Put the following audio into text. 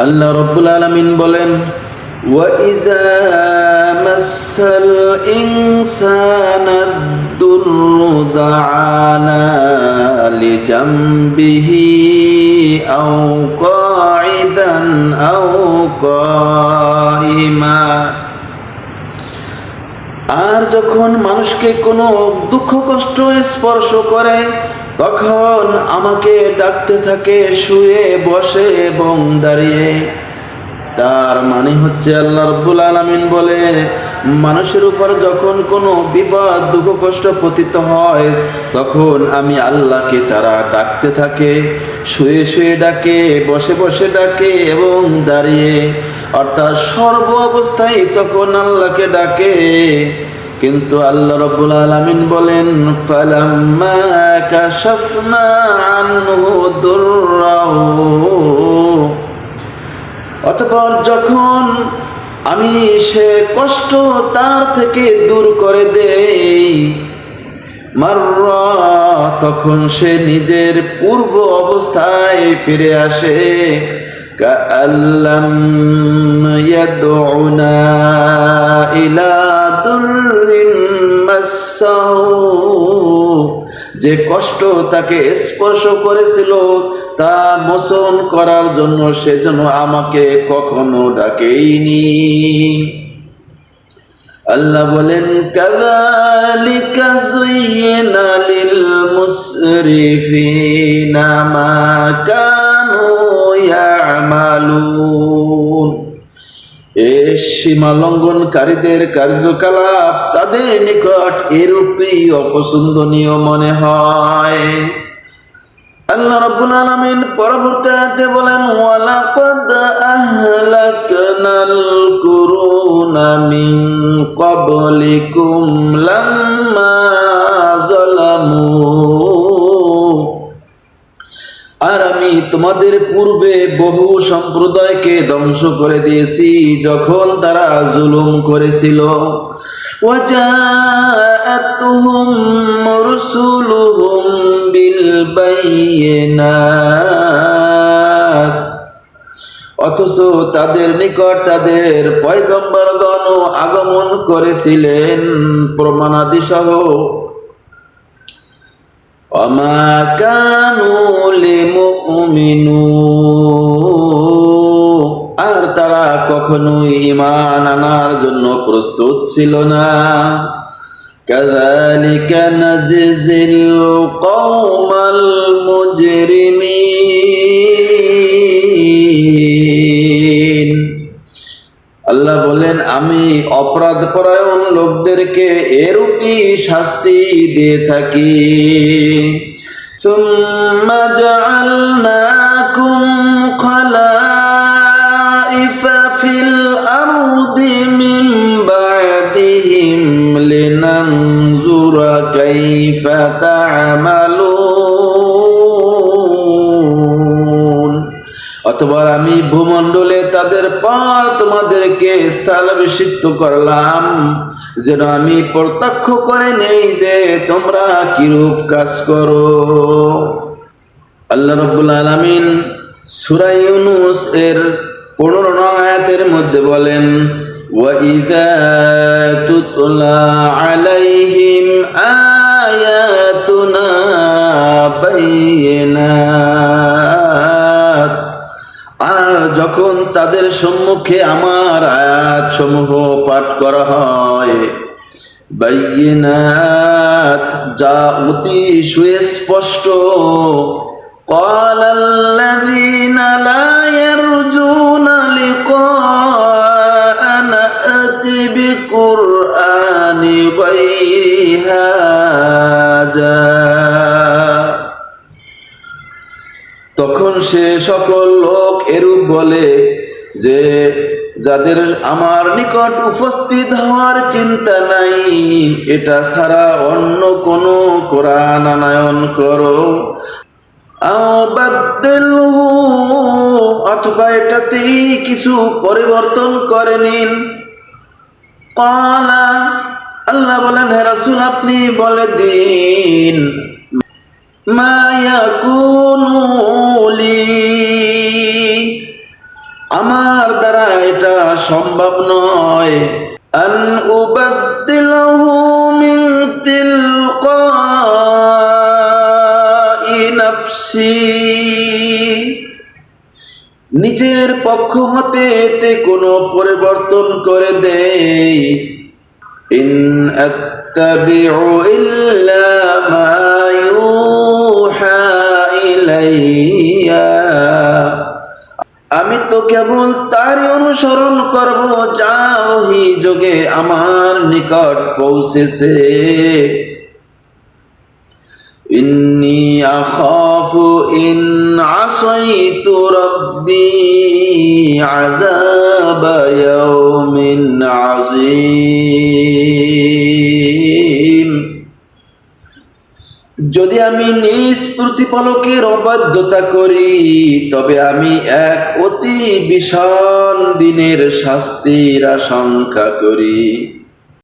আল্লাহ রাব্বুল আলামিন বলেন, ওয়াইজা মাসাল ইনসানা দুররু দাআনা লিজামবিহি আও কাঈদান আও কাইমা। আর যখন মানুষকে কোনো দুঃখ কষ্ট স্পর্শ করে তখন আমাকে ডাকতে থাকে শুয়ে, বসে এবং দাঁড়িয়ে। তার মানে হচ্ছে আল্লাহ রাব্বুল আলামিন বলে, মানুষের উপর যখন কোনো বিপদ দুঃখ কষ্ট পতিত হয় তখন আমি আল্লাহকে তারা ডাকতে থাকে, শুয়ে শুয়ে ডাকে, বসে বসে ডাকে এবং দাঁড়িয়ে, অর্থাৎ সর্ব অবস্থায় তখন আল্লাহকে ডাকে। কিন্তু আল্লাহ রাব্বুল আলামিন বলেন, ফালাম্মা কাশাফনা আনহু দুররাহু, অতঃপর যখন আমি সে কষ্ট তার থেকে দূর করে দেই, মাররা, তখন সে নিজের পূর্ব অবস্থায় ফিরে আসে। কাআল্লাম ইয়াদউনা ইলা দুররিন মাসসাহু, যে কষ্ট তাকে স্পর্শ করেছিল তা মোচন করার জন্য সে যেন আমাকে কখনো ডাকেইনি। আল্লাহ বলেন, কাযালিকা যুয়্যিনা লিল মুসরিফিনা মা কানু ইয়ামালুন। এই সীমা লঙ্ঘনকারীদের কার্যকলাপ তাদের নিকট এরূপই অপছন্দনীয় মনে হয়। আল্লাহ রাব্বুল আলামিন পরবর্তী আয়াতে বলেন, ওয়ালাকাদ আহলাকনাল কুরুনা মিন ক্বাবলিকুম লাম্মা যালামু, আর আমি তোমাদের পূর্বে বহু সম্প্রদায়কে ধ্বংস করে দিয়েছি যখন তারা জুলুম করেছিল। ওয়াজাআতুহুম রুসুলুহুম বিল বায়িনাত, অথচ তাদের নিকট তাদের পয়গম্বরগণ আগমন করেছিলেন প্রমাণাদি সহ। ওয়ামা কানু লিমুমিনুন, আর তারা কখনোই ঈমান আনার জন্য প্রস্তুত ছিল না। কাযালিকা নাজিজিল কওমাল মুজরিমিন, আল্লাহ বলেন, আমি অপরাধপরায়ণ লোকদেরকে এরূপই শাস্তি দিয়ে থাকি। সুম্মা জাআলনাকুম খালাইফা ফিল আরদি মিন বা'দিহিম লিনানজুরা কাইফা তা'মালুন, অতঃপর আমি ভূমণ্ডলে তাদের পর তোমাদেরকে স্থলাভিষিক্ত করলাম যেন আমি প্রত্যক্ষ করে নেই যে তোমরা কিরূপ কাজ করো। আল্লাহ রাব্বুল আলামিন সূরা ইউনূস এর 15 নং আয়াতের মধ্যে বলেন, ওয়াইযা তুতলা আলাইহিম আয়াতুনা বায়িনাত, আর যখন তাদের সম্মুখে আমার আয়াত সমূহ পাঠ করা হয়, বায়িনাত, যা অতি সুস্পষ্ট, ক্বালাল্লাযীনা লা ইয়ারজুনা লিকাআনা আতি বিকুরআনি গায়রি হাযা, তখন সে সকল লোক এরূপ বলে যে যাদের আমার নিকট উপস্থিত হওয়ার চিন্তা নাই, এটা ছাড়া অন্য কোনো কোরআন আনয়ন করো, আও বাদদিলহু, অথবা এটাতেই কিছু পরিবর্তন করে নিন। ক্বালা, আল্লাহ বলেন, হে রাসূল আপনি বলে দিন, মা ইয়াকুনু লি, আমার দ্বারা এটা সম্ভব নয়। আন উবাদদিলাহু মিন তিলকাই নাফসি, নিজের পক্ষ হতে এতে কোনো পরিবর্তন করে দেই। ইন আত্তাবিউ ইল্লা মা ইউহা ইলাইয়া, আমি তো কেবল তারই অনুসরণ করব যা ওহী যোগে আমার নিকট পৌঁছেছে। ইন্নী আখাফু ইন আসাইতু রাব্বি আযাব ইয়াউমিন আযীম, যদি আমি নিজ প্রতিপালকের অবাধ্যতা করি তবে আমি এক অতি ভীষণ দিনের শাস্তির আশঙ্কা করি।